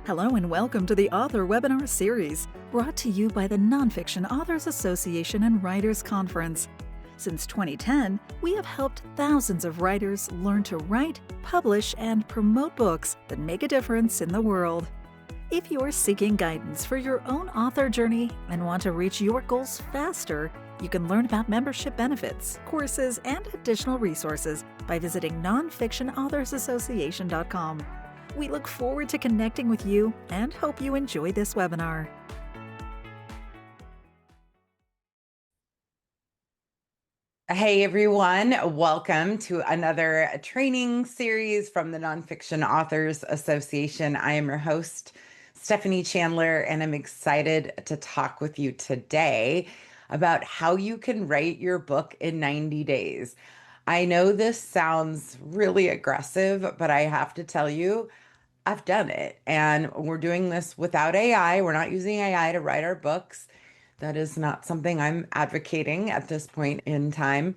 Hello and welcome to the Author Webinar Series, brought to you by the Nonfiction Authors Association and Writers Conference. Since 2010, we have helped thousands of writers learn to write, publish, and promote books that make a difference in the world. If you are seeking guidance for your own author journey and want to reach your goals faster, you can learn about membership benefits, courses, and additional resources by visiting nonfictionauthorsassociation.com. We look forward to connecting with you and hope you enjoy this webinar. Hey everyone, welcome to another training series from the Nonfiction Authors Association. I am your host, Stephanie Chandler, and I'm excited to talk with you today about how you can write your book in 90 days. I know this sounds really aggressive, but I have to tell you, I've done it. And we're doing this without AI. We're not using AI to write our books. That is not something I'm advocating at this point in time.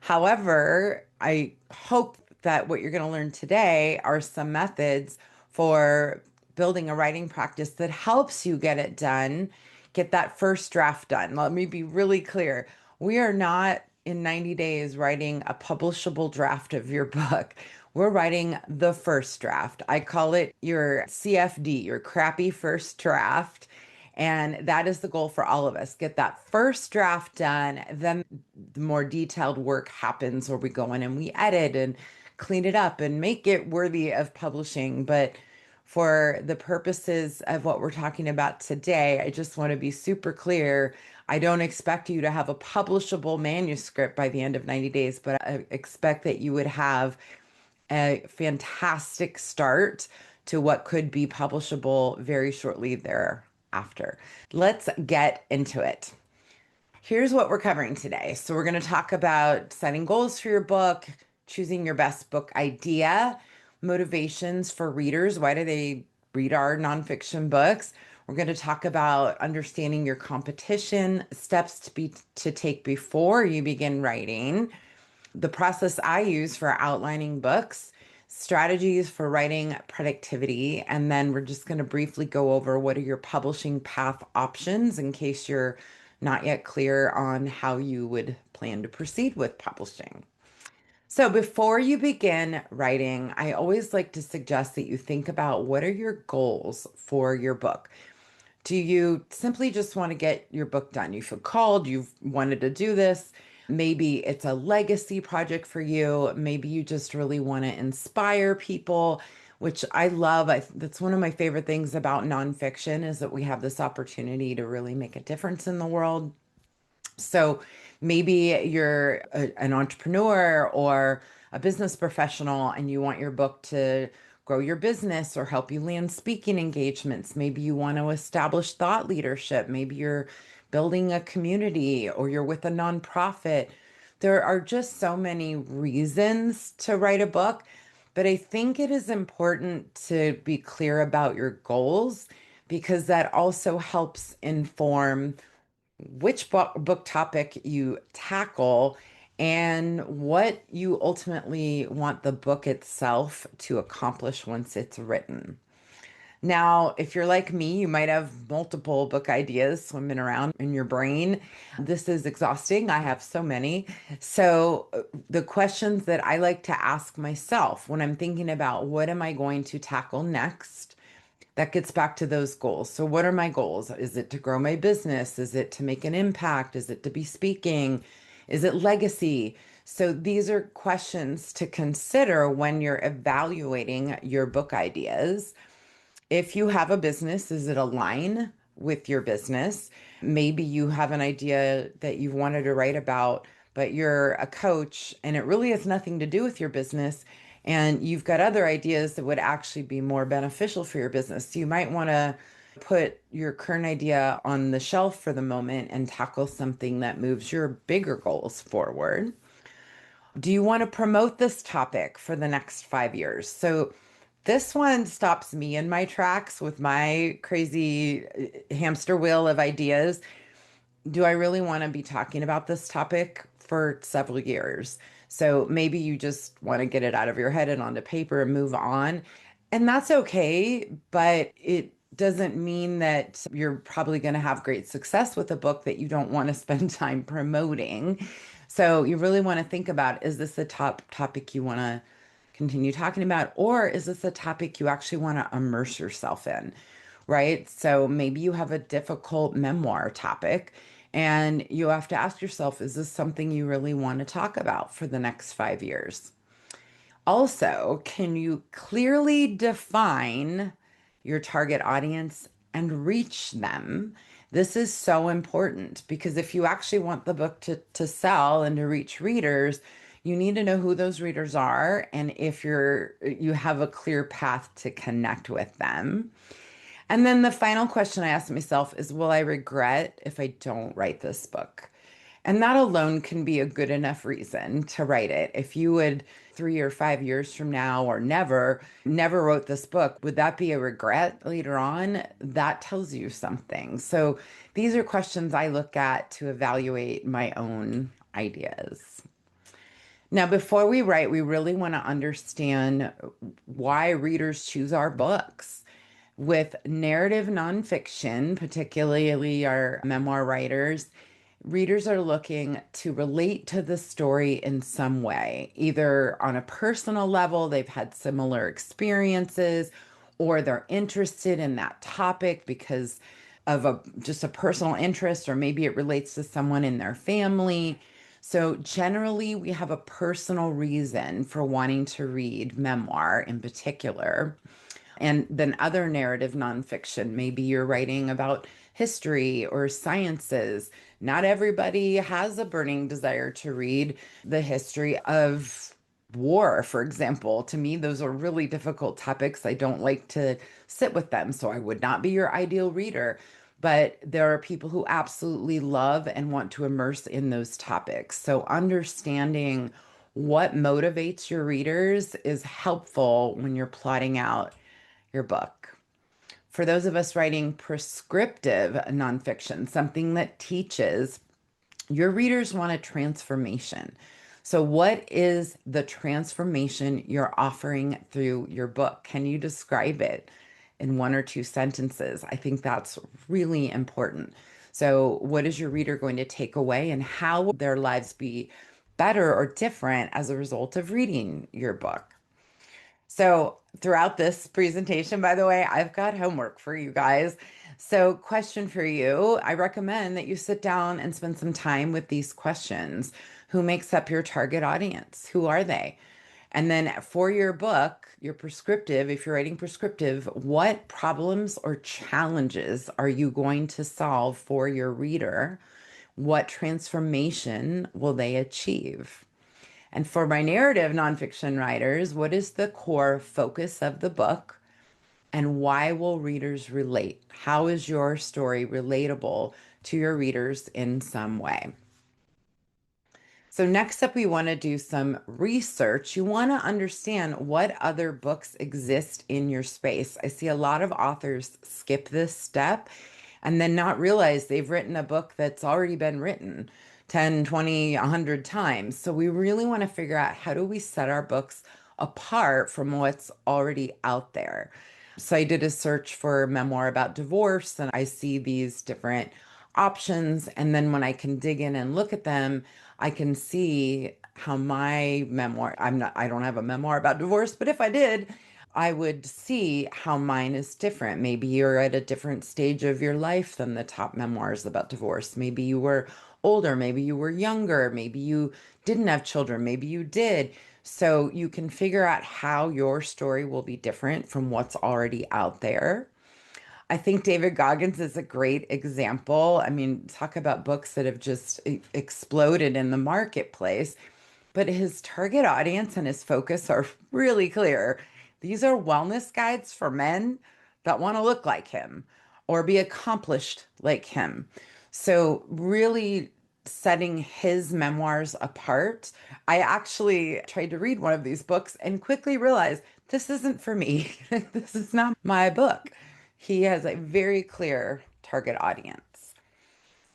However, I hope that what you're going to learn today are some methods for building a writing practice that helps you get it done, get that first draft done. Let me be really clear. We are not in 90 days writing a publishable draft of your book. We're writing the first draft. I call it your CFD, your crappy first draft. And that is the goal for all of us. Get that first draft done. Then the more detailed work happens where we go in and we edit and clean it up and make it worthy of publishing. But for the purposes of what we're talking about today, I just want to be super clear. I don't expect you to have a publishable manuscript by the end of 90 days, but I expect that you would have a fantastic start to what could be publishable very shortly thereafter. Let's get into it. Here's what we're covering today. So we're going to talk about setting goals for your book, choosing your best book idea, motivations for readers. Why do they read our nonfiction books? We're going to talk about understanding your competition, steps to take before you begin writing, the process I use for outlining books, strategies for writing productivity, and then we're just going to briefly go over what are your publishing path options in case you're not yet clear on how you would plan to proceed with publishing. So before you begin writing, I always like to suggest that you think about what are your goals for your book. Do you simply just want to get your book done? You feel called, you've wanted to do this. Maybe it's a legacy project for you. Maybe you just really want to inspire people, which I love. That's one of my favorite things about nonfiction is that we have this opportunity to really make a difference in the world. So maybe you're an entrepreneur or a business professional and you want your book to grow your business or help you land speaking engagements. Maybe you want to establish thought leadership. Maybe you're building a community or you're with a nonprofit. There are just so many reasons to write a book, but I think it is important to be clear about your goals because that also helps inform which book topic you tackle and what you ultimately want the book itself to accomplish once it's written. Now, if you're like me, you might have multiple book ideas swimming around in your brain. This is exhausting. I have so many. So, the questions that I like to ask myself when I'm thinking about what am I going to tackle next, that gets back to those goals. So, what are my goals? Is it to grow my business? Is it to make an impact? Is it to be speaking? Is it legacy? So, these are questions to consider when you're evaluating your book ideas. If you have a business, does it align with your business? Maybe you have an idea that you wanted to write about, but you're a coach and it really has nothing to do with your business. And you've got other ideas that would actually be more beneficial for your business. So you might want to put your current idea on the shelf for the moment and tackle something that moves your bigger goals forward. Do you want to promote this topic for the next 5 years? So this one stops me in my tracks with my crazy hamster wheel of ideas. Do I really want to be talking about this topic for several years? So maybe you just want to get it out of your head and onto paper and move on. And that's okay, but it doesn't mean that you're probably going to have great success with a book that you don't want to spend time promoting. So you really want to think about, is this a top topic you want to continue talking about, or is this a topic you actually want to immerse yourself in, right? So maybe you have a difficult memoir topic and you have to ask yourself, is this something you really want to talk about for the next 5 years? Also, can you clearly define your target audience and reach them? This is so important because if you actually want the book to sell and to reach readers, you need to know who those readers are and if you have a clear path to connect with them. And then the final question I ask myself is, will I regret if I don't write this book? And that alone can be a good enough reason to write it. If you would 3 or 5 years from now or never wrote this book, would that be a regret later on? That tells you something. So these are questions I look at to evaluate my own ideas. Now, before we write, we really want to understand why readers choose our books. With narrative nonfiction, particularly our memoir writers, readers are looking to relate to the story in some way, either on a personal level, they've had similar experiences, or they're interested in that topic because of just a personal interest, or maybe it relates to someone in their family. So generally, we have a personal reason for wanting to read memoir in particular. And then other narrative nonfiction, maybe you're writing about history or sciences. Not everybody has a burning desire to read the history of war, for example. To me, those are really difficult topics. I don't like to sit with them, so I would not be your ideal reader. But there are people who absolutely love and want to immerse in those topics. So understanding what motivates your readers is helpful when you're plotting out your book. For those of us writing prescriptive nonfiction, something that teaches, your readers want a transformation. So, what is the transformation you're offering through your book? Can you describe it in 1 or 2 sentences? I think that's really important. So, what is your reader going to take away, and how will their lives be better or different as a result of reading your book? So, throughout this presentation, by the way, I've got homework for you guys. So, question for you. I recommend that you sit down and spend some time with these questions. Who makes up your target audience? Who are they? And then for your book, your prescriptive, if you're writing prescriptive, what problems or challenges are you going to solve for your reader? What transformation will they achieve? And for my narrative nonfiction writers, what is the core focus of the book and why will readers relate? How is your story relatable to your readers in some way? So, next up, we want to do some research. You want to understand what other books exist in your space. I see a lot of authors skip this step and then not realize they've written a book that's already been written 10, 20, 100 times. So, we really want to figure out, how do we set our books apart from what's already out there? So, I did a search for memoir about divorce and I see these different options. And then when I can dig in and look at them, I can see how my memoir, I don't have a memoir about divorce, but if I did, I would see how mine is different. Maybe you're at a different stage of your life than the top memoirs about divorce. Maybe you were older, maybe you were younger, maybe you didn't have children, maybe you did. So you can figure out how your story will be different from what's already out there. I think David Goggins is a great example. I mean, talk about books that have just exploded in the marketplace, but his target audience and his focus are really clear. These are wellness guides for men that want to look like him or be accomplished like him. So, really setting his memoirs apart. I actually tried to read one of these books and quickly realized this isn't for me. This is not my book. He has a very clear target audience.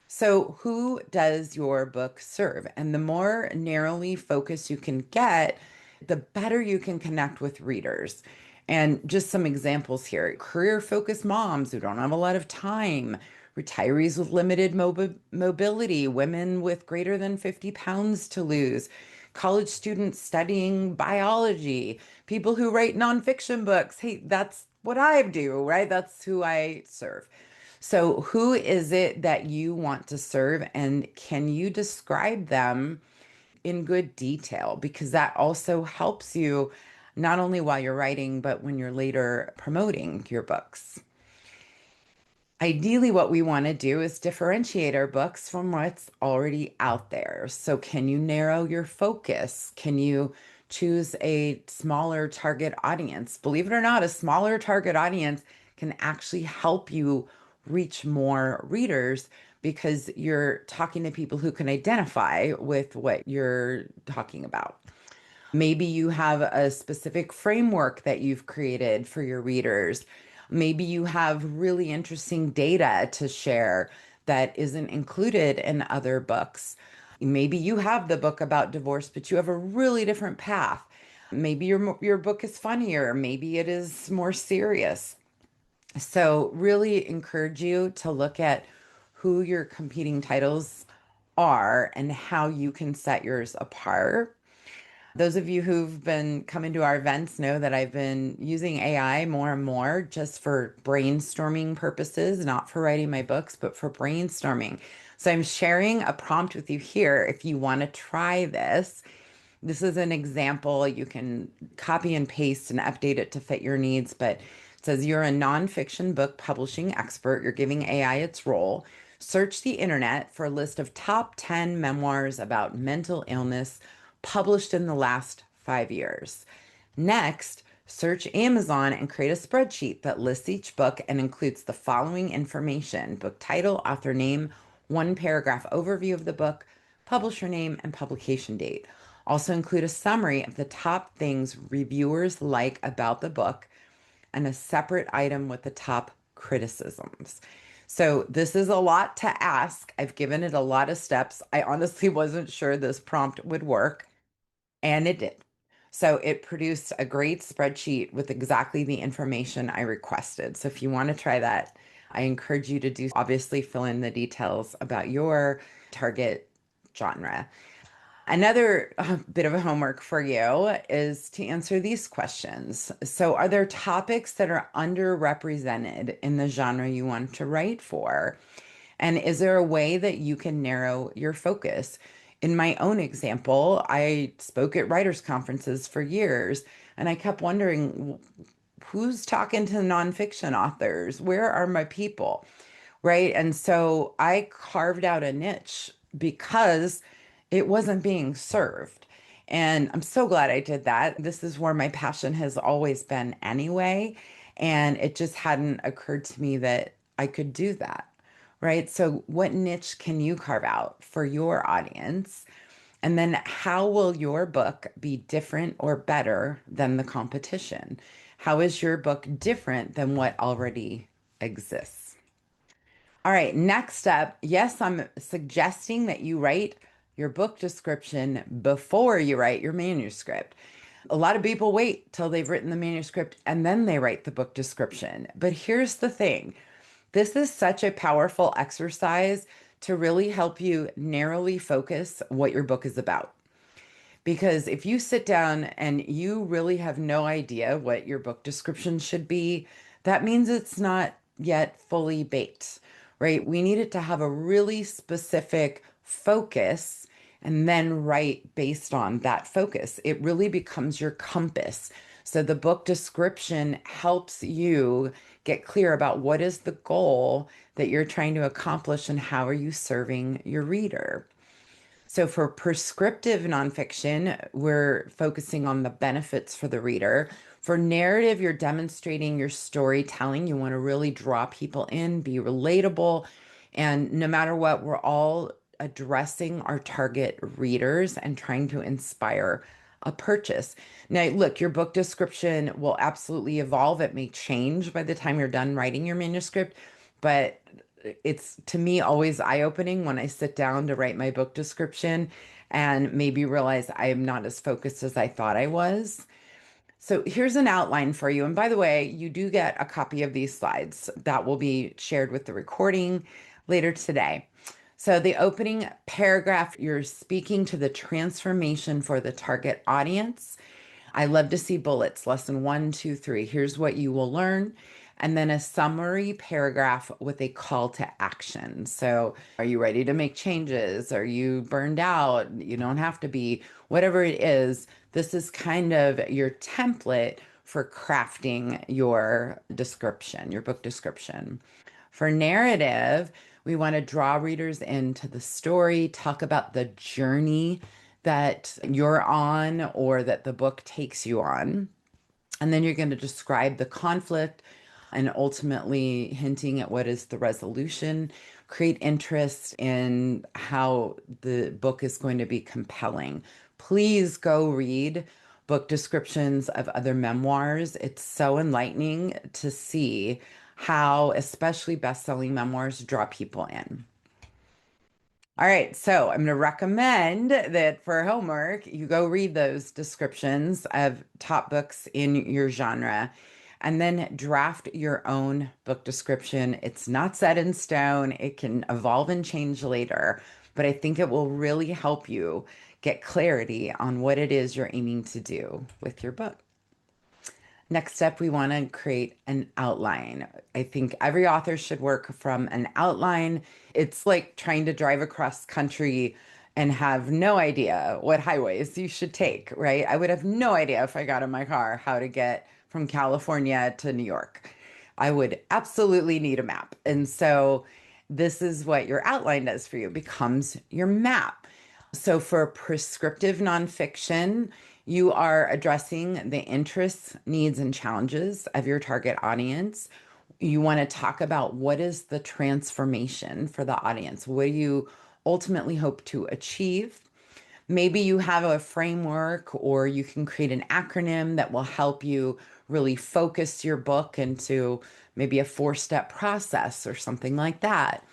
So, who does your book serve? And the more narrowly focused you can get, the better you can connect with readers. And just some examples here: career focused moms who don't have a lot of time, retirees with limited mobility, women with greater than 50 pounds to lose, college students studying biology, people who write nonfiction books. Hey, that's what I do, right? That's who I serve. So, who is it that you want to serve, and can you describe them in good detail? Because that also helps you not only while you're writing, but when you're later promoting your books. Ideally, what we want to do is differentiate our books from what's already out there. So, can you narrow your focus? Can you choose a smaller target audience? Believe it or not, a smaller target audience can actually help you reach more readers because you're talking to people who can identify with what you're talking about. Maybe you have a specific framework that you've created for your readers. Maybe you have really interesting data to share that isn't included in other books. Maybe you have the book about divorce, but you have a really different path. Maybe your book is funnier, maybe it is more serious. So, really encourage you to look at who your competing titles are and how you can set yours apart. Those of you who've been coming to our events know that I've been using AI more and more just for brainstorming purposes, not for writing my books, but for brainstorming. So I'm sharing a prompt with you here if you want to try this. This is an example. You can copy and paste and update it to fit your needs, but it says you're a nonfiction book publishing expert. You're giving AI its role. Search the internet for a list of top 10 memoirs about mental illness published in the last 5 years. Next, search Amazon and create a spreadsheet that lists each book and includes the following information: book title, author name, one paragraph overview of the book, publisher name, and publication date. Also include a summary of the top things reviewers like about the book and a separate item with the top criticisms. So this is a lot to ask. I've given it a lot of steps. I honestly wasn't sure this prompt would work, and it did. So it produced a great spreadsheet with exactly the information I requested. So if you want to try that, I encourage you to do, obviously fill in the details about your target genre. Another bit of a homework for you is to answer these questions. So, are there topics that are underrepresented in the genre you want to write for? And is there a way that you can narrow your focus? In my own example, I spoke at writers' conferences for years, and I kept wondering, who's talking to nonfiction authors? Where are my people? Right. And so I carved out a niche because it wasn't being served. And I'm so glad I did that. This is where my passion has always been anyway. And it just hadn't occurred to me that I could do that. Right. So, what niche can you carve out for your audience? And then, how will your book be different or better than the competition? How is your book different than what already exists? All right, next up, yes, I'm suggesting that you write your book description before you write your manuscript. A lot of people wait till they've written the manuscript and then they write the book description. But here's the thing: this is such a powerful exercise to really help you narrowly focus what your book is about. Because if you sit down and you really have no idea what your book description should be, that means it's not yet fully baked, right? We need it to have a really specific focus and then write based on that focus. It really becomes your compass. So the book description helps you get clear about what is the goal that you're trying to accomplish and how are you serving your reader. So for prescriptive nonfiction, we're focusing on the benefits for the reader. For narrative, you're demonstrating your storytelling. You want to really draw people in, be relatable. And no matter what, we're all addressing our target readers and trying to inspire a purchase. Now, look, your book description will absolutely evolve. It may change by the time you're done writing your manuscript, but it's to me always eye-opening when I sit down to write my book description and maybe realize I am not as focused as I thought I was. So here's an outline for you. And by the way, you do get a copy of these slides that will be shared with the recording later today. So the opening paragraph, you're speaking to the transformation for the target audience. I love to see bullets, lesson one, two, three. Here's what you will learn. And then a summary paragraph with a call to action. So, are you ready to make changes? Are you burned out? You don't have to be, whatever it is. This is kind of your template for crafting your description, your book description. For narrative, we want to draw readers into the story, talk about the journey that you're on or that the book takes you on. And then you're going to describe the conflict and ultimately hinting at what is the resolution, create interest in how the book is going to be compelling. Please go read book descriptions of other memoirs. It's so enlightening to see how, especially best-selling memoirs, draw people in. All right, so I'm going to recommend that for homework, you go read those descriptions of top books in your genre and then draft your own book description. It's not set in stone, it can evolve and change later, but I think it will really help you get clarity on what it is you're aiming to do with your book. Next step, we want to create an outline. I think every author should work from an outline. It's like trying to drive across country and have no idea what highways you should take, right? I would have no idea if I got in my car how to get from California to New York. I would absolutely need a map. And so this is what your outline does for you, it becomes your map. So for prescriptive nonfiction, you are addressing the interests, needs, and challenges of your target audience. You want to talk about what is the transformation for the audience? What do you ultimately hope to achieve? Maybe you have a framework or you can create an acronym that will help you really focus your book into maybe a four-step process or something like that.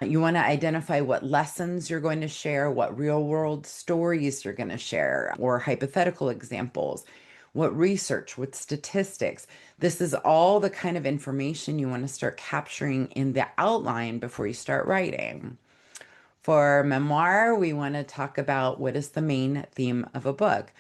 You want to identify what lessons you're going to share, what real world stories you're going to share, or hypothetical examples, what research, what statistics. This is all the kind of information you want to start capturing in the outline before you start writing. For memoir, we want to talk about what is the main theme of a book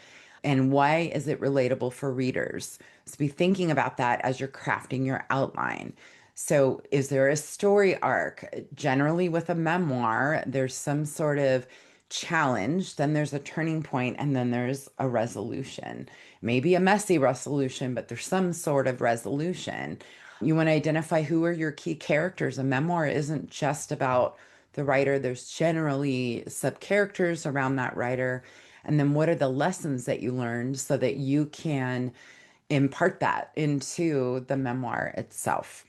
and why is it relatable for readers. So be thinking about that as you're crafting your outline. So, is there a story arc? Generally, with a memoir, there's some sort of challenge, then there's a turning point, and then there's a resolution. Maybe a messy resolution, but there's some sort of resolution. You want to identify who are your key characters. A memoir isn't just about the writer, there's generally sub characters around that writer. And then what are the lessons that you learned so that you can impart that into the memoir itself?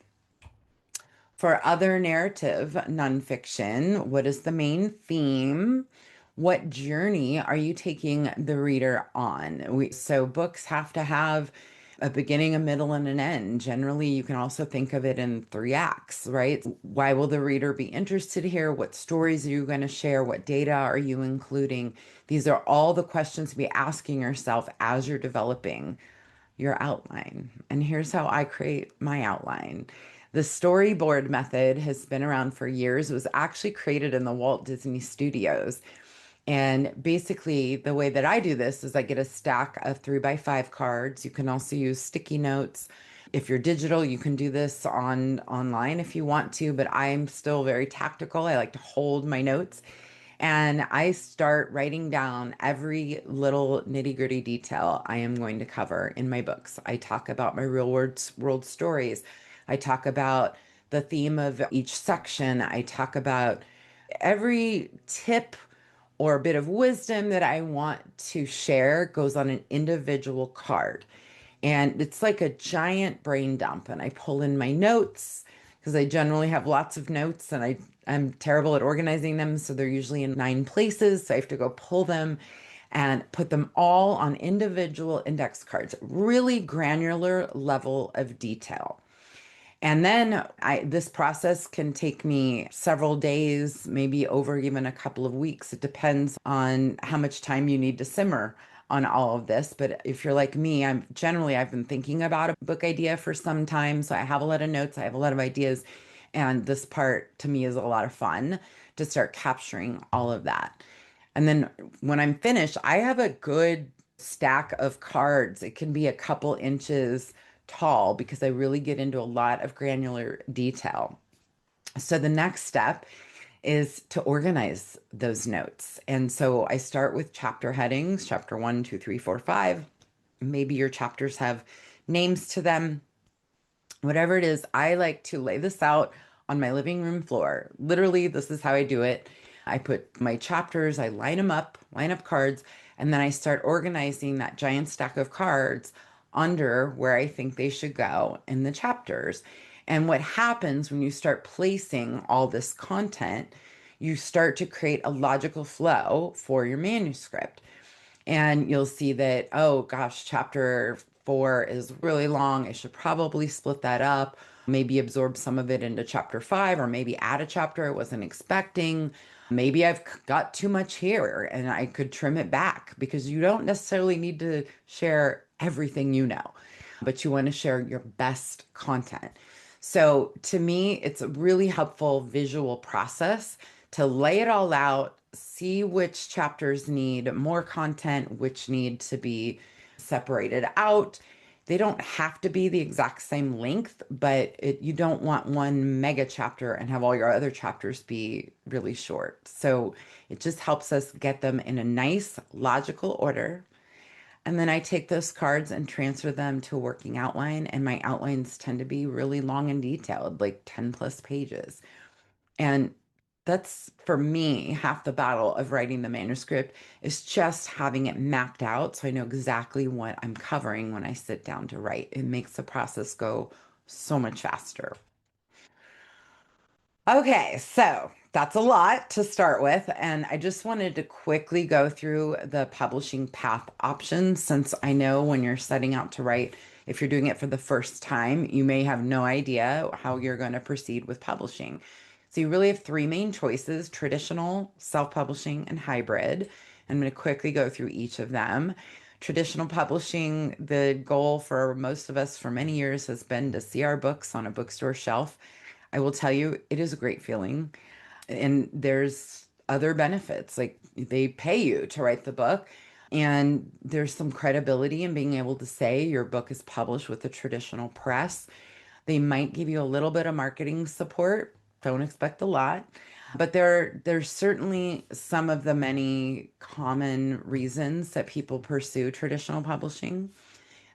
For other narrative nonfiction, what is the main theme? What journey are you taking the reader on? So books have to have a beginning, a middle, and an end. Generally, you can also think of it in three acts, right? Why will the reader be interested here? What stories are you going to share? What data are you including? These are all the questions to be asking yourself as you're developing your outline. And here's how I create my outline. The storyboard method has been around for years. It was actually created in the Walt Disney Studios. And basically, the way that I do this is I get a stack of 3x5 cards. You can also use sticky notes. If you're digital, you can do this online if you want to, but I'm still very tactical. I like to hold my notes. And I start writing down every little nitty-gritty detail I am going to cover in my books. I talk about my real world stories. I talk about the theme of each section. I talk about every tip or a bit of wisdom that I want to share goes on an individual card. And it's like a giant brain dump. And I pull in my notes because I generally have lots of notes and I'm terrible at organizing them. So they're usually in 9 places. So I have to go pull them and put them all on individual index cards, really granular level of detail. And then this process can take me several days, maybe over even a couple of weeks. It depends on how much time you need to simmer on all of this. But if you're like me, I've been thinking about a book idea for some time. So I have a lot of notes, I have a lot of ideas. And this part to me is a lot of fun to start capturing all of that. And then when I'm finished, I have a good stack of cards. It can be a couple inches tall because I really get into a lot of granular detail. So the next step is to organize those notes. And so I start with chapter headings, chapter one, two, three, four, five. Maybe your chapters have names to them. Whatever it is, I like to lay this out on my living room floor. Literally, this is how I do it. I put my chapters, I line up cards, and then I start organizing that giant stack of cards under where I think they should go in the chapters. And what happens when you start placing all this content, you start to create a logical flow for your manuscript. And you'll see that, oh gosh, chapter four is really long. I should probably split that up, maybe absorb some of it into chapter five, or maybe add a chapter I wasn't expecting. Maybe I've got too much here and I could trim it back because you don't necessarily need to share everything you know, but you want to share your best content. So to me, it's a really helpful visual process to lay it all out, see which chapters need more content, which need to be separated out. They don't have to be the exact same length, but you don't want one mega chapter and have all your other chapters be really short. So it just helps us get them in a nice, logical order. And then I take those cards and transfer them to a working outline. And my outlines tend to be really long and detailed, like 10 plus pages. And that's for me half the battle of writing the manuscript is just having it mapped out so I know exactly what I'm covering when I sit down to write. It makes the process go so much faster. Okay, so that's a lot to start with, and I just wanted to quickly go through the publishing path options since I know when you're setting out to write, if you're doing it for the first time, you may have no idea how you're going to proceed with publishing. So you really have three main choices: traditional, self-publishing, and hybrid. I'm going to quickly go through each of them. Traditional publishing, the goal for most of us for many years has been to see our books on a bookstore shelf. I will tell you, it is a great feeling. And there's other benefits, like they pay you to write the book. And there's some credibility in being able to say your book is published with a traditional press. They might give you a little bit of marketing support. Don't expect a lot. But there's certainly some of the many common reasons that people pursue traditional publishing.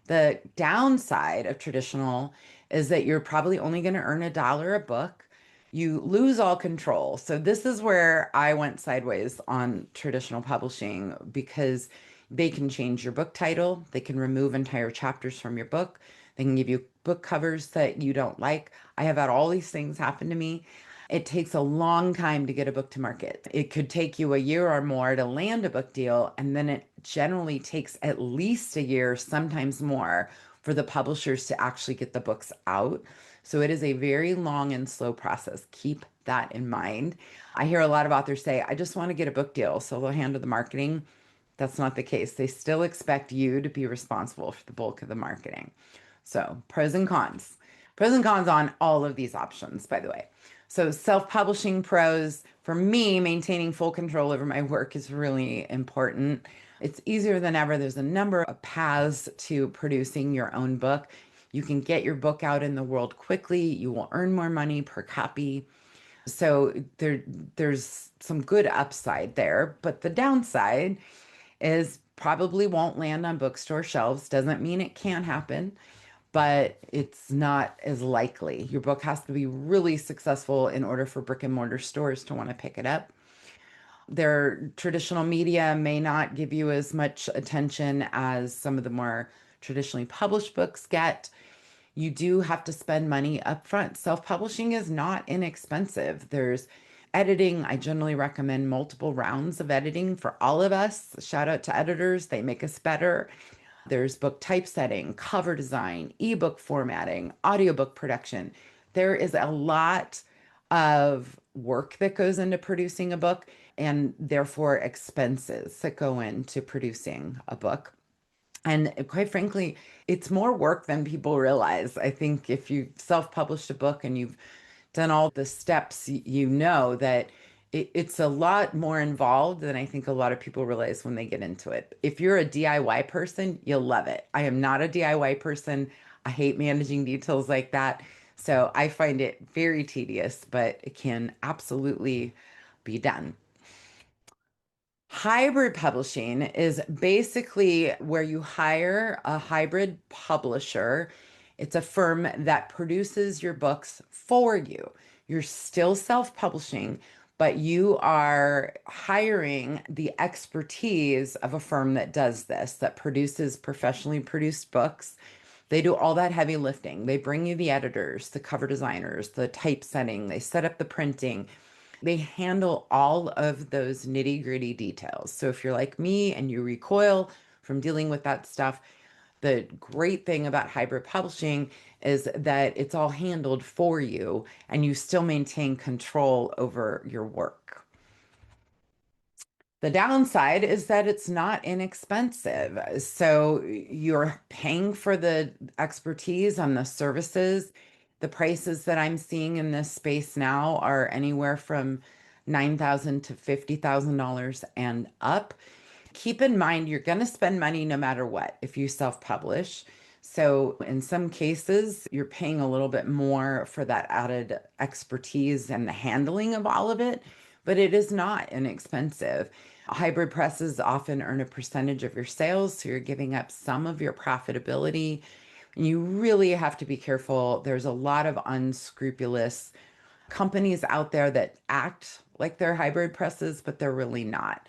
The downside of traditional is that you're probably only going to earn $1 a book. You lose all control. So this is where I went sideways on traditional publishing because they can change your book title, they can remove entire chapters from your book, they can give you book covers that you don't like. I have had all these things happen to me. It takes a long time to get a book to market. It could take you a year or more to land a book deal, and then it generally takes at least a year, sometimes more, for the publishers to actually get the books out. So it is a very long and slow process. Keep that in mind. I hear a lot of authors say, I just want to get a book deal, so they'll handle the marketing. That's not the case. They still expect you to be responsible for the bulk of the marketing. So, pros and cons. Pros and cons on all of these options, by the way. So, self publishing pros for me, maintaining full control over my work is really important. It's easier than ever. There's a number of paths to producing your own book. You can get your book out in the world quickly. You will earn more money per copy. So there's some good upside there, but the downside is probably won't land on bookstore shelves. Doesn't mean it can't happen, but it's not as likely. Your book has to be really successful in order for brick and mortar stores to want to pick it up. Their traditional media may not give you as much attention as some of the more traditionally published books get. You do have to spend money up front. Self-publishing is not inexpensive. There's editing. I generally recommend multiple rounds of editing for all of us. Shout out to editors, they make us better. There's book typesetting, cover design, ebook formatting, audiobook production. There is a lot of work that goes into producing a book. and therefore expenses that go into producing a book. And quite frankly, it's more work than people realize. I think if you self-published a book and you've done all the steps, you know that it's a lot more involved than I think a lot of people realize when they get into it. If you're a DIY person, you'll love it. I am not a DIY person. I hate managing details like that. So I find it very tedious, but it can absolutely be done. Hybrid publishing is basically where you hire a hybrid publisher. It's a firm that produces your books for you. You're still self-publishing, but you are hiring the expertise of a firm that does this, that produces professionally produced books. They do all that heavy lifting. They bring you the editors, the cover designers, the typesetting, they set up the printing. They handle all of those nitty-gritty details. So if you're like me and you recoil from dealing with that stuff, the great thing about hybrid publishing is that it's all handled for you and you still maintain control over your work. The downside is that it's not inexpensive. So you're paying for the expertise on the services. The prices that I'm seeing in this space now are anywhere from $9,000 to $50,000 and up. Keep in mind, you're going to spend money no matter what if you self-publish. So in some cases, you're paying a little bit more for that added expertise and the handling of all of it, but it is not inexpensive. Hybrid presses often earn a percentage of your sales, so you're giving up some of your profitability. And you really have to be careful. There's a lot of unscrupulous companies out there that act like they're hybrid presses, but they're really not.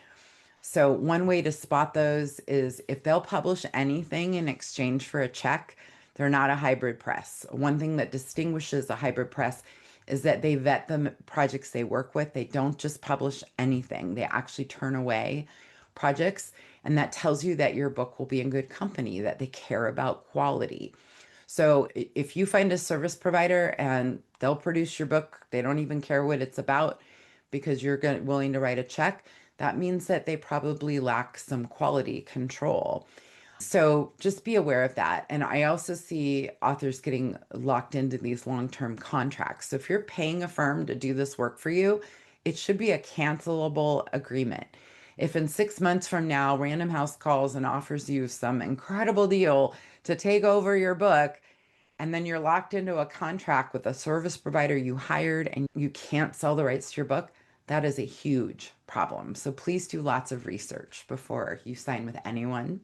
So one way to spot those is if they'll publish anything in exchange for a check, they're not a hybrid press. One thing that distinguishes a hybrid press is that they vet the projects they work with. They don't just publish anything. They actually turn away projects, and that tells you that your book will be in good company, that they care about quality. So if you find a service provider and they'll produce your book, they don't even care what it's about because you're willing to write a check, that means that they probably lack some quality control. So just be aware of that. And I also see authors getting locked into these long-term contracts. So if you're paying a firm to do this work for you, it should be a cancelable agreement. If in 6 months from now, Random House calls and offers you some incredible deal to take over your book, and then you're locked into a contract with a service provider you hired and you can't sell the rights to your book, that is a huge problem. So please do lots of research before you sign with anyone.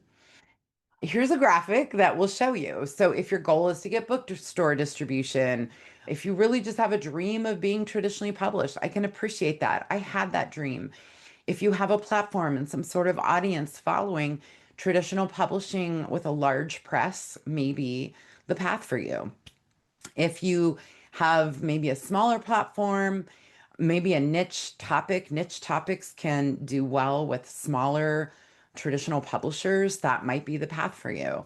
Here's a graphic that will show you. So if your goal is to get bookstore distribution, if you really just have a dream of being traditionally published, I can appreciate that. I had that dream. If you have a platform and some sort of audience following, traditional publishing with a large press may be the path for you. If you have maybe a smaller platform, maybe a niche topic, niche topics can do well with smaller traditional publishers, that might be the path for you.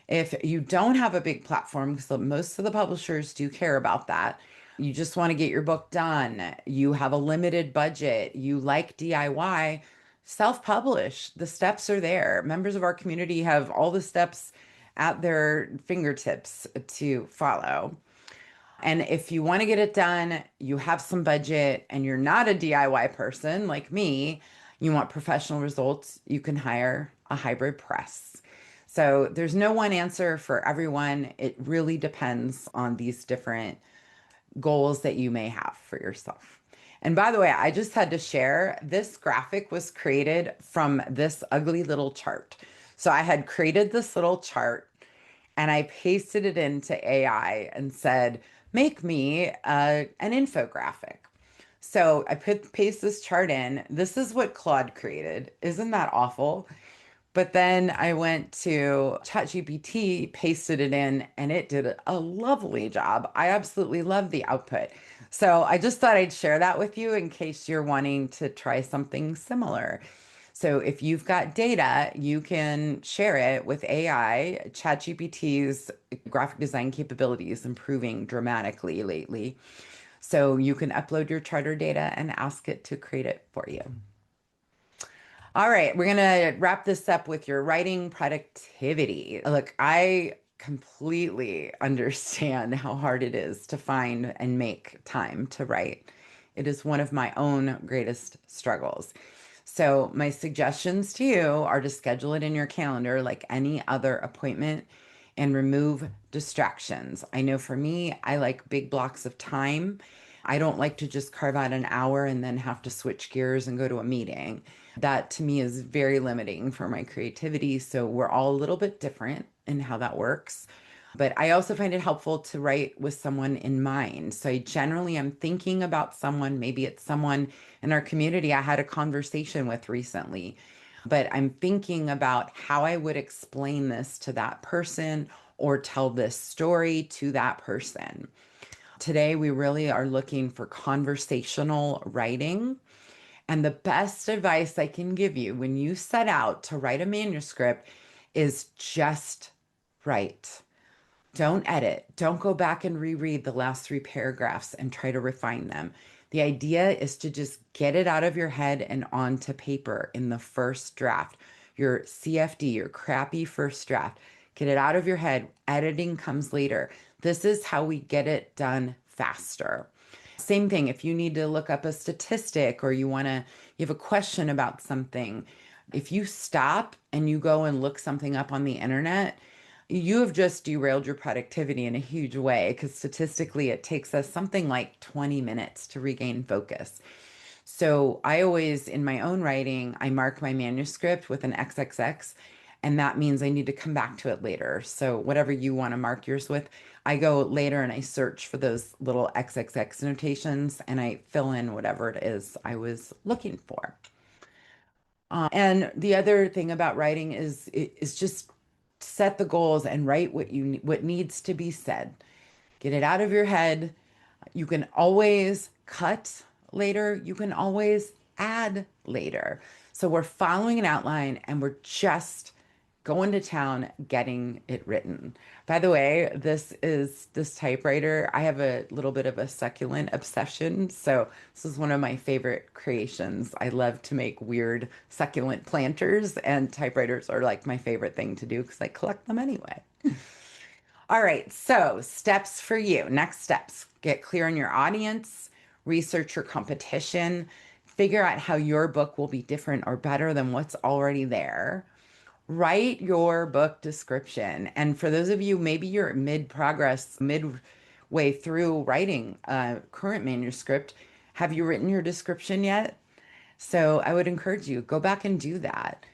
If you don't have a big platform, because most of the publishers do care about that, you just want to get your book done, you have a limited budget, you like DIY, self-publish. The steps are there. Members of our community have all the steps at their fingertips to follow. And if you want to get it done, you have some budget and you're not a DIY person like me, you want professional results, you can hire a hybrid press. So there's no one answer for everyone. It really depends on these different goals that you may have for yourself. And by the way, I just had to share this graphic was created from this ugly little chart. So I had created this little chart and I pasted it into AI and said, make me an infographic. So I paste this chart in. This is what Claude created. Isn't that awful? But then I went to ChatGPT, pasted it in, and it did a lovely job. I absolutely love the output. So I just thought I'd share that with you in case you're wanting to try something similar. So if you've got data, you can share it with AI. ChatGPT's graphic design capabilities improving dramatically lately. So you can upload your charter data and ask it to create it for you. All right, we're gonna wrap this up with your writing productivity. Look, I completely understand how hard it is to find and make time to write. It is one of my own greatest struggles. So, my suggestions to you are to schedule it in your calendar like any other appointment and remove distractions. I know for me, I like big blocks of time. I don't like to just carve out an hour and then have to switch gears and go to a meeting. That to me is very limiting for my creativity. So we're all a little bit different in how that works. But I also find it helpful to write with someone in mind. So I generally am thinking about someone, maybe it's someone in our community I had a conversation with recently, but I'm thinking about how I would explain this to that person or tell this story to that person. Today, we really are looking for conversational writing. And the best advice I can give you when you set out to write a manuscript is just write. Don't edit. Don't go back and reread the last three paragraphs and try to refine them. The idea is to just get it out of your head and onto paper in the first draft. Your CFD, your crappy first draft. Get it out of your head. Editing comes later. This is how we get it done faster. Same thing, if you need to look up a statistic or you have a question about something, if you stop and you go and look something up on the internet, you have just derailed your productivity in a huge way because statistically it takes us something like 20 minutes to regain focus. So I always, in my own writing, I mark my manuscript with an XXX, and that means I need to come back to it later. So whatever you want to mark yours with, I go later and I search for those little XXX notations and I fill in whatever it is I was looking for. And the other thing about writing is just set the goals and write what needs to be said. Get it out of your head. You can always cut later. You can always add later. So we're following an outline and we're just going to town getting it written. By the way, this typewriter. I have a little bit of a succulent obsession. So this is one of my favorite creations. I love to make weird succulent planters, and typewriters are like my favorite thing to do because I collect them anyway. All right, so steps for you. Next steps, get clear on your audience, research your competition, figure out how your book will be different or better than what's already there. Write your book description. And for those of you, maybe you're mid progress, midway through writing a current manuscript, have you written your description yet? So I would encourage you, go back and do that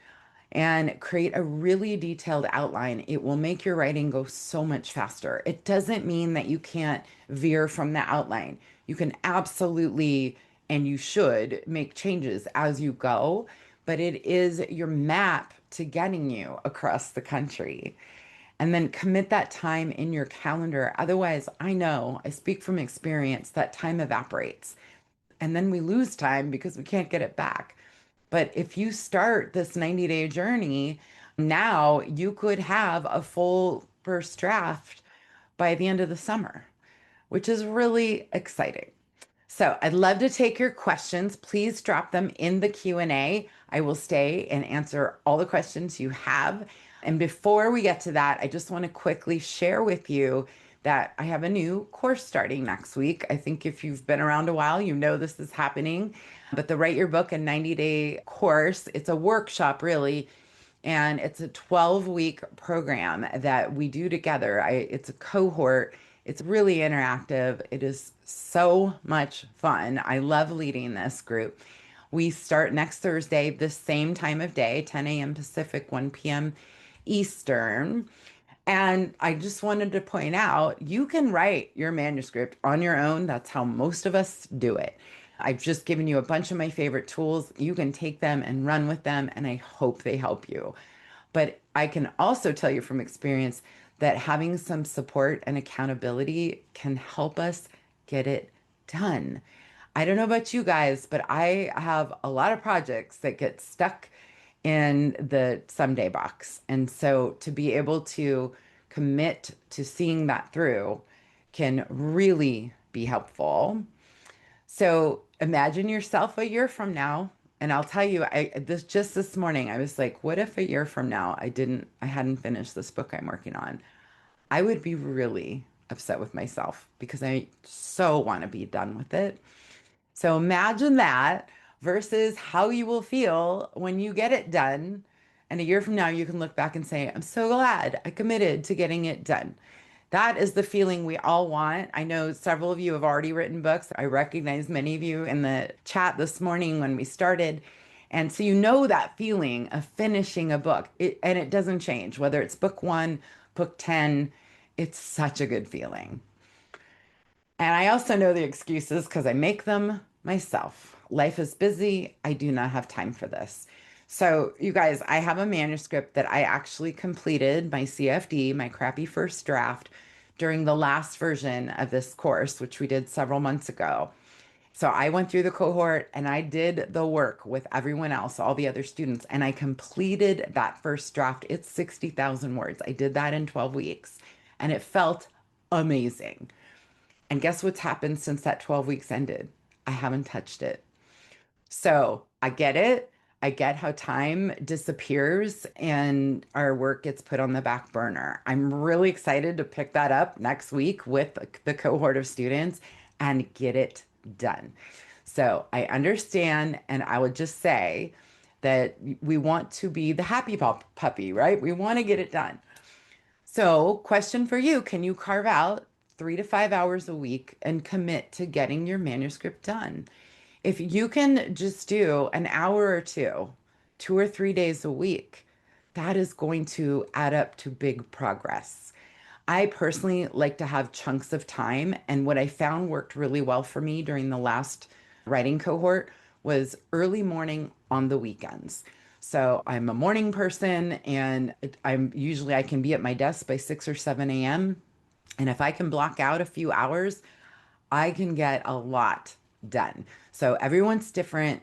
and create a really detailed outline. It will make your writing go so much faster. It doesn't mean that you can't veer from the outline. You can absolutely, and you should, make changes as you go, but it is your map to getting you across the country. And then commit that time in your calendar. Otherwise, I know, I speak from experience, that time evaporates. And then we lose time because we can't get it back. But if you start this 90-day journey, now you could have a full first draft by the end of the summer, which is really exciting. So I'd love to take your questions. Please drop them in the Q&A. I will stay and answer all the questions you have. And before we get to that, I just want to quickly share with you that I have a new course starting next week. I think if you've been around a while, you know this is happening. But the Write Your Book in 90-day course, it's a workshop really, and it's a 12-week program that we do together. It's a cohort. It's really interactive. It is so much fun. I love leading this group. We start next Thursday, the same time of day, 10 a.m. Pacific, 1 p.m. Eastern. And I just wanted to point out, you can write your manuscript on your own. That's how most of us do it. I've just given you a bunch of my favorite tools. You can take them and run with them, and I hope they help you. But I can also tell you from experience that having some support and accountability can help us get it done. I don't know about you guys, but I have a lot of projects that get stuck in the someday box. And so to be able to commit to seeing that through can really be helpful. So imagine yourself a year from now And I'll tell you, this morning, I was like, what if a year from now I hadn't finished this book I'm working on? I would be really upset with myself because I so want to be done with it. So imagine that versus how you will feel when you get it done. And a year from now, you can look back and say, I'm so glad I committed to getting it done. That is the feeling we all want. I know several of you have already written books. I recognize many of you in the chat this morning when we started. And so you know that feeling of finishing a book, and it doesn't change, whether it's book one, book 10, it's such a good feeling. And I also know the excuses because I make them myself. Life is busy. I do not have time for this. So, you guys, I have a manuscript that I actually completed my CFD, my crappy first draft, during the last version of this course, which we did several months ago. So, I went through the cohort and I did the work with everyone else, all the other students, and I completed that first draft. It's 60,000 words. I did that in 12 weeks and it felt amazing. And guess what's happened since that 12 weeks ended? I haven't touched it. So I get it. I get how time disappears and our work gets put on the back burner. I'm really excited to pick that up next week with the cohort of students and get it done. So I understand, and I would just say that we want to be the happy puppy, right? We want to get it done. So, question for you, can you carve out 3 to 5 hours a week and commit to getting your manuscript done? If you can just do an hour or 2 or 3 days a week, that is going to add up to big progress. I personally like to have chunks of time, and what I found worked really well for me during the last writing cohort was early morning on the weekends. So I'm a morning person, and I can be at my desk by 6 or 7 a.m. And if I can block out a few hours, I can get a lot done. So everyone's different,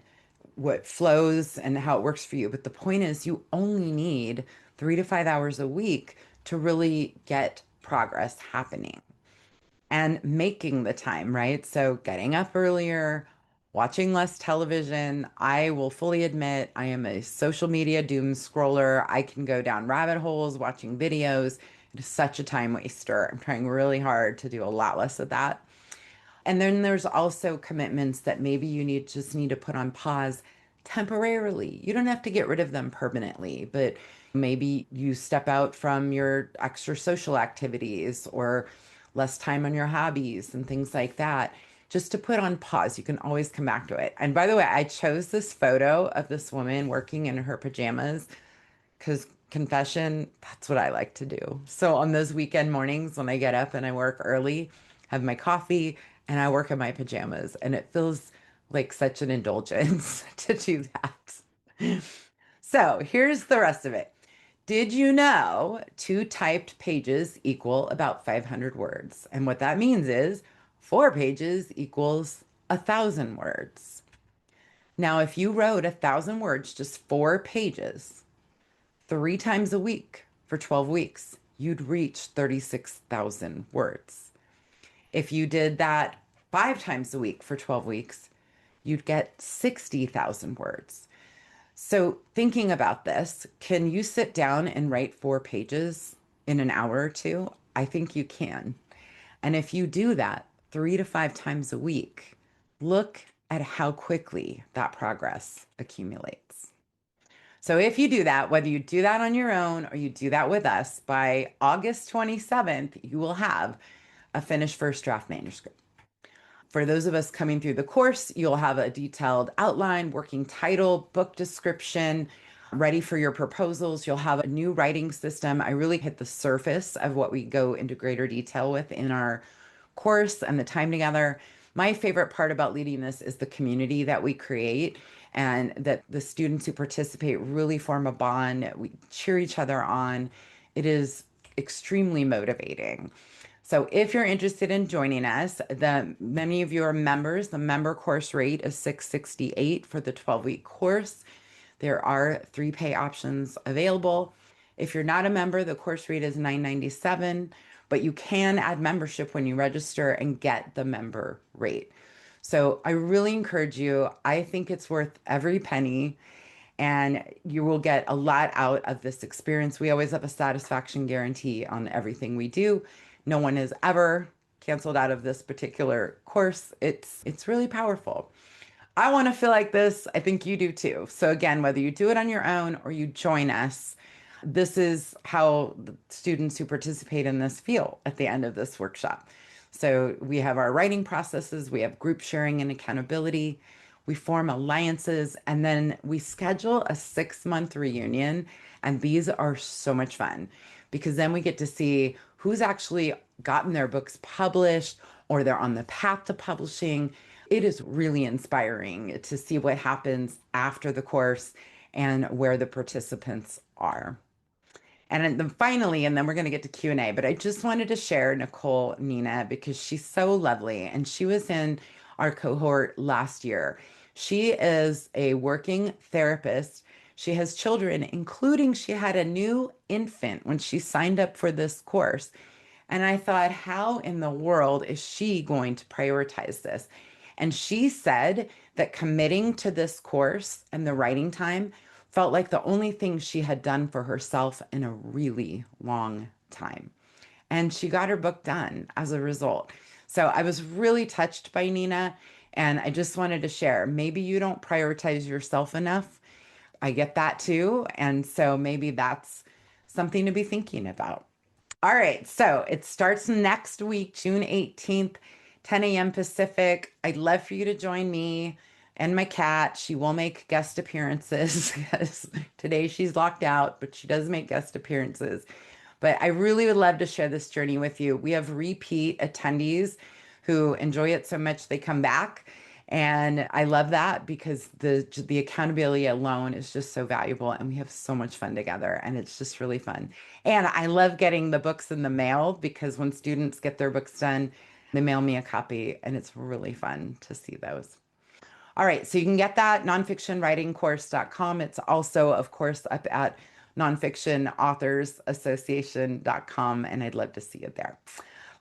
what flows and how it works for you. But the point is, you only need 3 to 5 hours a week to really get progress happening and making the time, right? So getting up earlier, watching less television. I will fully admit I am a social media doom scroller. I can go down rabbit holes watching videos. It is such a time waster. I'm trying really hard to do a lot less of that. And then there's also commitments that maybe you just need to put on pause temporarily. You don't have to get rid of them permanently, but maybe you step out from your extra social activities or less time on your hobbies and things like that. Just to put on pause, you can always come back to it. And by the way, I chose this photo of this woman working in her pajamas because confession, that's what I like to do. So on those weekend mornings when I get up and I work early, have my coffee, and I work in my pajamas, and it feels like such an indulgence to do that. So here's the rest of it. Did you know 2 typed pages equal about 500 words? And what that means is 4 pages equals 1,000 words. Now, if you wrote 1,000 words, just 4 pages, 3 times a week for 12 weeks, you'd reach 36,000 words. If you did that 5 times a week for 12 weeks, you'd get 60,000 words. So, thinking about this, can you sit down and write 4 pages in an hour or two? I think you can. And if you do that 3 to 5 times a week, look at how quickly that progress accumulates. So if you do that, whether you do that on your own or you do that with us, by August 27th, you will have a finished first draft manuscript. For those of us coming through the course, you'll have a detailed outline, working title, book description, ready for your proposals. You'll have a new writing system. I really hit the surface of what we go into greater detail with in our course and the time together. My favorite part about leading this is the community that we create and that the students who participate really form a bond. We cheer each other on. It is extremely motivating. So if you're interested in joining us, many of you are members. The member course rate is $668 for the 12-week course. There are 3 pay options available. If you're not a member, the course rate is $997, but you can add membership when you register and get the member rate. So I really encourage you. I think it's worth every penny, and you will get a lot out of this experience. We always have a satisfaction guarantee on everything we do. No one has ever canceled out of this particular course. It's really powerful. I want to feel like this. I think you do too. So again, whether you do it on your own or you join us, this is how the students who participate in this feel at the end of this workshop. So we have our writing processes, we have group sharing and accountability, we form alliances, and then we schedule a 6 month reunion. And these are so much fun because then we get to see who's actually gotten their books published or they're on the path to publishing. It is really inspiring to see what happens after the course and where the participants are. And then finally, and then we're going to get to Q&A, but I just wanted to share Nicole Nina because she's so lovely and she was in our cohort last year. She is a working therapist. She has children, including she had a new infant when she signed up for this course. And I thought, how in the world is she going to prioritize this? And she said that committing to this course and the writing time felt like the only thing she had done for herself in a really long time. And she got her book done as a result. So I was really touched by Nina. And I just wanted to share maybe you don't prioritize yourself enough. I get that too. And so maybe that's something to be thinking about. All right, so it starts next week, June 18th, 10 a.m. Pacific. I'd love for you to join me and my cat. She will make guest appearances because today she's locked out, but she does make guest appearances. But I really would love to share this journey with you. We have repeat attendees who enjoy it so much they come back. And I love that because the accountability alone is just so valuable and we have so much fun together and it's just really fun. And I love getting the books in the mail because when students get their books done, they mail me a copy and it's really fun to see those. All right, so you can get that nonfictionwritingcourse.com. It's also, of course, up at nonfictionauthorsassociation.com, and I'd love to see you there.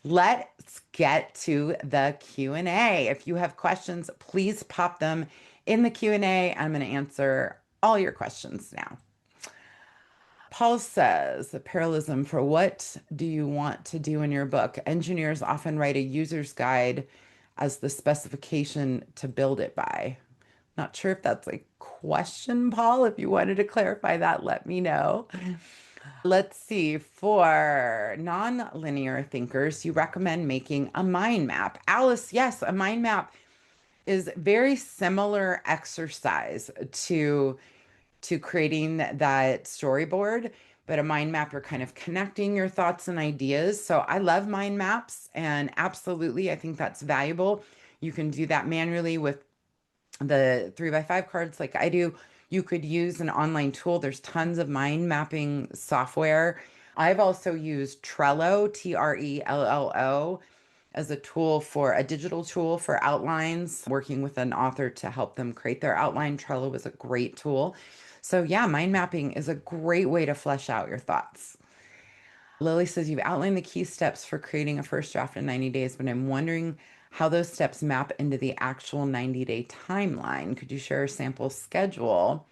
Let's get to the Q&A. If you have questions, please pop them in the Q&A. I'm going to answer all your questions now. Paul says, the parallelism for what do you want to do in your book? Engineers often write a user's guide as the specification to build it by. Not sure if that's a question, Paul. If you wanted to clarify that, let me know. Let's see. For non-linear thinkers, you recommend making a mind map. Alice, yes, a mind map is very similar exercise to creating that storyboard, but a mind map, you're kind of connecting your thoughts and ideas. So I love mind maps, and absolutely, I think that's valuable. You can do that manually with the 3x5 cards like I do. You could use an online tool. There's tons of mind mapping software. I've also used Trello, Trello, as a tool for a digital tool for outlines, working with an author to help them create their outline. Trello was a great tool. So, yeah, mind mapping is a great way to flesh out your thoughts. Lily says, you've outlined the key steps for creating a first draft in 90 days, but I'm wondering how those steps map into the actual 90-day timeline. Could you share a sample schedule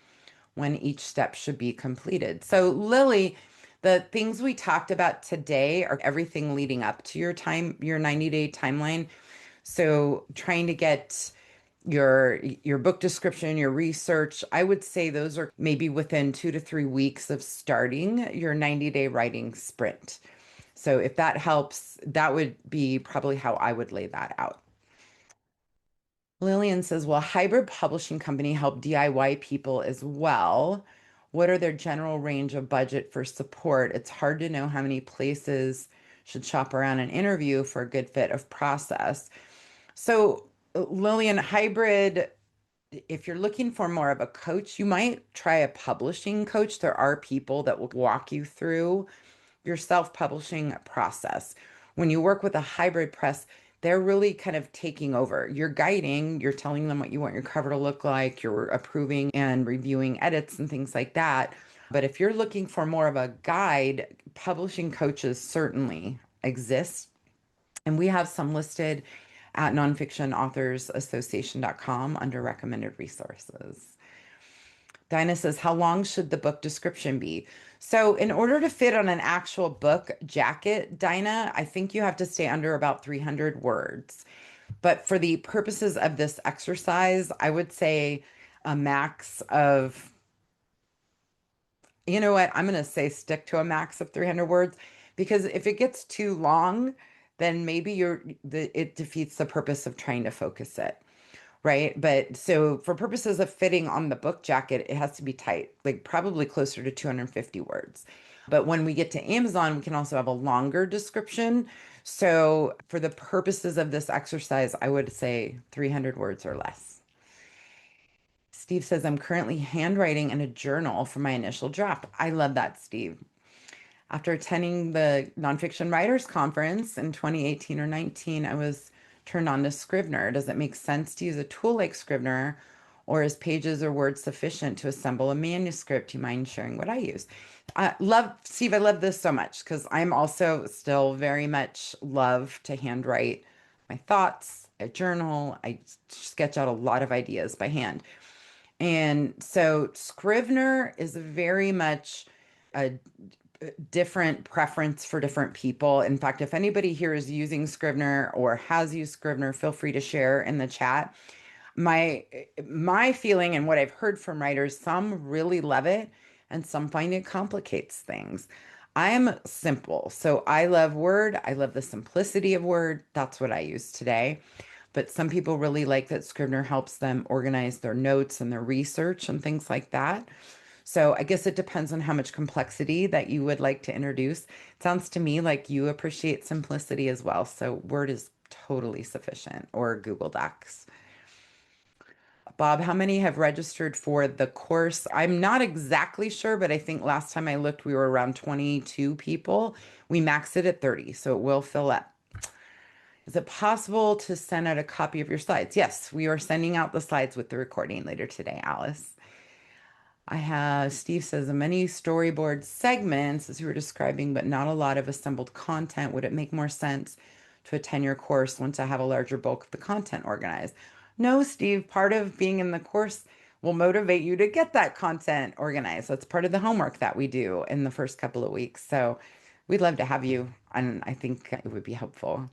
when each step should be completed? So, Lily, the things we talked about today are everything leading up to your 90-day timeline. So, trying to get your book description, your research, I would say those are maybe within 2 to 3 weeks of starting your 90-day writing sprint. So if that helps, that would be probably how I would lay that out. Lillian says, well, hybrid publishing company help DIY people as well. What are their general range of budget for support? It's hard to know how many places should shop around and interview for a good fit of process. So Lillian, hybrid, if you're looking for more of a coach, you might try a publishing coach. There are people that will walk you through your self-publishing process. When you work with a hybrid press, they're really kind of taking over. You're guiding, you're telling them what you want your cover to look like, you're approving and reviewing edits and things like that. But if you're looking for more of a guide, publishing coaches certainly exist. And we have some listed at nonfictionauthorsassociation.com under recommended resources. Dinah says, how long should the book description be? So, in order to fit on an actual book jacket, Dinah, I think you have to stay under about 300 words. But for the purposes of this exercise, I would say a max of, you know what, I'm going to say stick to a max of 300 words because if it gets too long, then maybe it defeats the purpose of trying to focus it. Right. But so for purposes of fitting on the book jacket, it has to be tight, like probably closer to 250 words. But when we get to Amazon, we can also have a longer description. So for the purposes of this exercise, I would say 300 words or less. Steve says, I'm currently handwriting in a journal for my initial draft. I love that, Steve. After attending the Nonfiction Writers Conference in 2018 or 19, I was turned on to Scrivener. Does it make sense to use a tool like Scrivener, or is pages or words sufficient to assemble a manuscript? Do you mind sharing what I use? Steve, I love this so much because I'm also still very much love to handwrite my thoughts. I journal, I sketch out a lot of ideas by hand. And so Scrivener is very much a different preference for different people. In fact, if anybody here is using Scrivener or has used Scrivener, feel free to share in the chat. My my feeling and what I've heard from writers, some really love it and some find it complicates things. I'm simple. So I love Word. I love the simplicity of Word. That's what I use today. But some people really like that Scrivener helps them organize their notes and their research and things like that. So I guess it depends on how much complexity that you would like to introduce. It sounds to me like you appreciate simplicity as well. So Word is totally sufficient, or Google Docs. Bob, how many have registered for the course? I'm not exactly sure, but I think last time I looked, we were around 22 people. We maxed it at 30, so it will fill up. Is it possible to send out a copy of your slides? Yes, we are sending out the slides with the recording later today, Alice. I have, Steve says, many storyboard segments as you were describing, but not a lot of assembled content. Would it make more sense to attend your course once I have a larger bulk of the content organized? No, Steve, part of being in the course will motivate you to get that content organized. That's part of the homework that we do in the first couple of weeks. So we'd love to have you, and I think it would be helpful.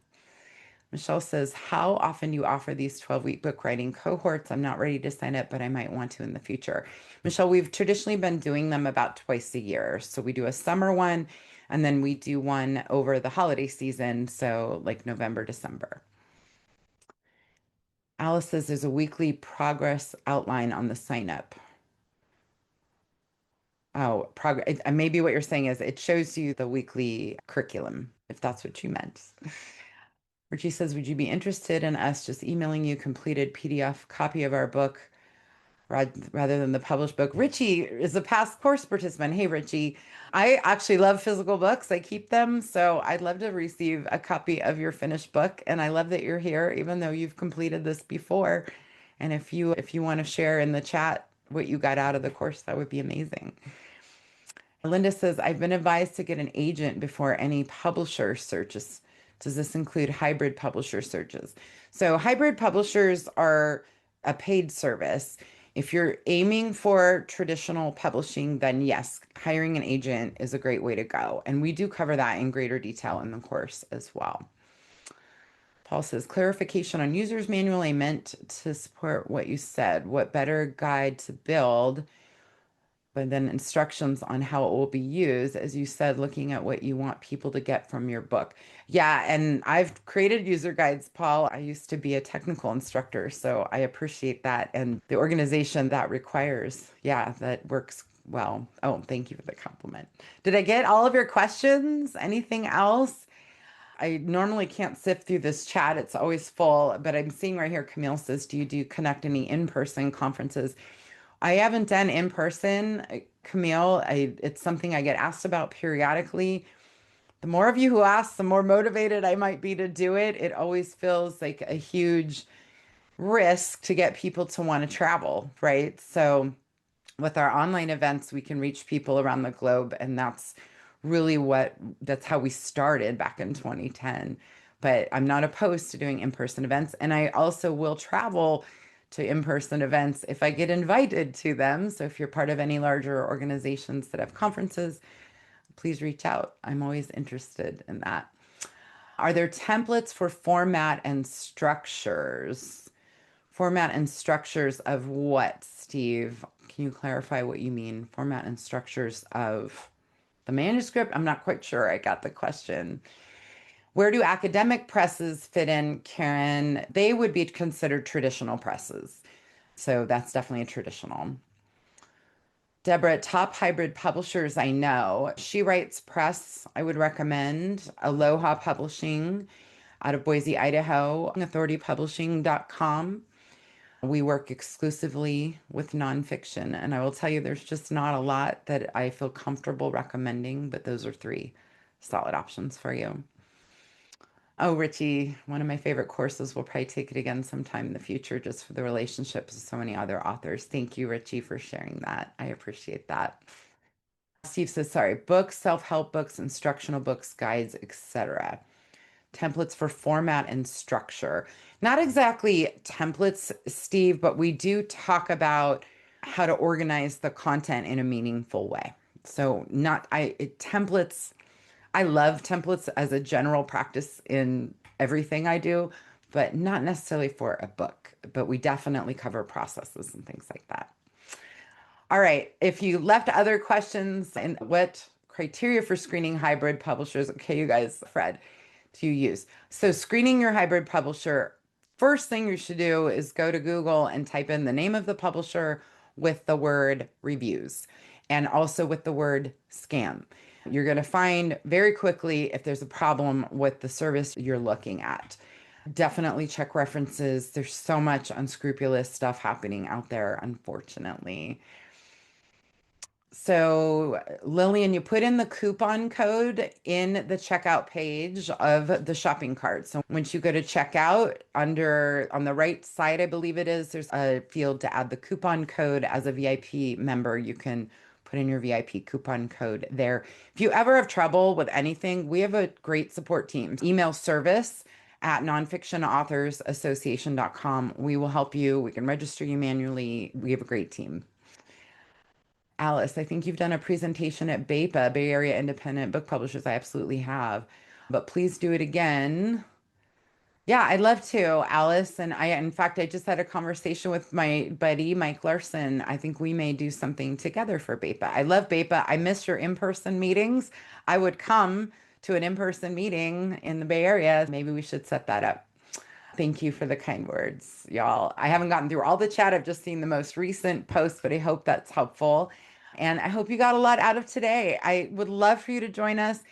Michelle says, how often do you offer these 12-week book writing cohorts? I'm not ready to sign up, but I might want to in the future. Michelle, we've traditionally been doing them about twice a year. So we do a summer one, and then we do one over the holiday season. So like November, December. Alice says there's a weekly progress outline on the sign up. Oh, progress. Maybe what you're saying is it shows you the weekly curriculum, if that's what you meant. Richie says, would you be interested in us just emailing you completed PDF copy of our book rather than the published book? Richie is a past course participant. Hey, Richie, I actually love physical books. I keep them. So I'd love to receive a copy of your finished book. And I love that you're here, even though you've completed this before. And if you want to share in the chat what you got out of the course, that would be amazing. Linda says, I've been advised to get an agent before any publisher searches. Does this include hybrid publisher searches? So hybrid publishers are a paid service. If you're aiming for traditional publishing, then yes, hiring an agent is a great way to go. And we do cover that in greater detail in the course as well. Paul says, clarification on user's manual. I meant to support what you said. What better guide to build? But then instructions on how it will be used, as you said, looking at what you want people to get from your book. Yeah, and I've created user guides, Paul. I used to be a technical instructor, so I appreciate that and the organization that requires. Yeah, that works well. Oh, thank you for the compliment. Did I get all of your questions? Anything else? I normally can't sift through this chat. It's always full, but I'm seeing right here, Camille says, do you conduct any in-person conferences? I haven't done in person, Camille. It's something I get asked about periodically. The more of you who ask, the more motivated I might be to do it. It always feels like a huge risk to get people to want to travel, right? So with our online events, we can reach people around the globe, and that's really that's how we started back in 2010. but I'm not opposed to doing in-person events. And I also will travel to in-person events if I get invited to them. So if you're part of any larger organizations that have conferences, please reach out. I'm always interested in that. Are there templates for format and structures? Format and structures of what, Steve? Can you clarify what you mean? Format and structures of the manuscript? I'm not quite sure I got the question. Where do academic presses fit in, Karen? They would be considered traditional presses. So that's definitely a traditional. Deborah, top hybrid publishers I know. She Writes Press, I would recommend. Aloha Publishing out of Boise, Idaho. authoritypublishing.com. We work exclusively with nonfiction, and I will tell you there's just not a lot that I feel comfortable recommending, but those are 3 solid options for you. Oh, Richie, one of my favorite courses. We'll probably take it again sometime in the future just for the relationships with so many other authors. Thank you, Richie, for sharing that. I appreciate that. Steve says, sorry, books, self-help books, instructional books, guides, etc. Templates for format and structure. Not exactly templates, Steve, but we do talk about how to organize the content in a meaningful way. So templates, I love templates as a general practice in everything I do, but not necessarily for a book, but we definitely cover processes and things like that. All right. If you left other questions and what criteria for screening hybrid publishers, okay, you guys, Fred, do you use? So screening your hybrid publisher, first thing you should do is go to Google and type in the name of the publisher with the word reviews and also with the word scam. You're going to find very quickly if there's a problem with the service you're looking at. Definitely check references. There's so much unscrupulous stuff happening out there, unfortunately. So Lillian, you put in the coupon code in the checkout page of the shopping cart. So once you go to checkout, on the right side, I believe it is, there's a field to add the coupon code. As a VIP member, you can put in your VIP coupon code there. If you ever have trouble with anything, we have a great support team. Email service@nonfictionauthorsassociation.com. We will help you. We can register you manually. We have a great team. Alice, I think you've done a presentation at BAPA, Bay Area Independent Book Publishers. I absolutely have, but please do it again. Yeah, I'd love to, Alice. And in fact, I just had a conversation with my buddy, Mike Larson. I think we may do something together for BAPA. I love BAPA. I miss your in-person meetings. I would come to an in-person meeting in the Bay Area. Maybe we should set that up. Thank you for the kind words, y'all. I haven't gotten through all the chat. I've just seen the most recent post, but I hope that's helpful. And I hope you got a lot out of today. I would love for you to join us.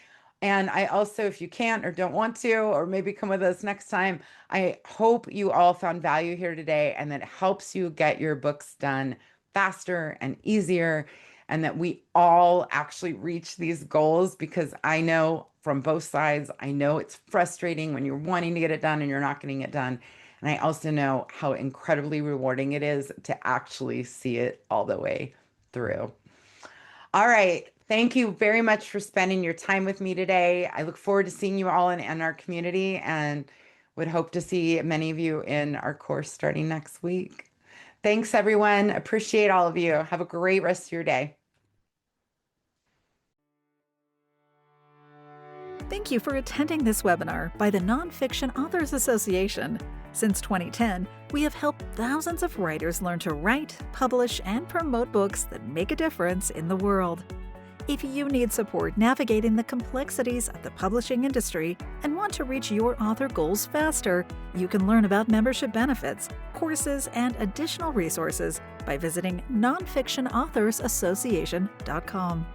And I also, if you can't or don't want to, or maybe come with us next time, I hope you all found value here today and that helps you get your books done faster and easier, and that we all actually reach these goals, because I know from both sides, I know it's frustrating when you're wanting to get it done and you're not getting it done. And I also know how incredibly rewarding it is to actually see it all the way through. All right. Thank you very much for spending your time with me today. I look forward to seeing you all in our community and would hope to see many of you in our course starting next week. Thanks, everyone. Appreciate all of you. Have a great rest of your day. Thank you for attending this webinar by the Nonfiction Authors Association. Since 2010, we have helped thousands of writers learn to write, publish, and promote books that make a difference in the world. If you need support navigating the complexities of the publishing industry and want to reach your author goals faster, you can learn about membership benefits, courses, and additional resources by visiting nonfictionauthorsassociation.com.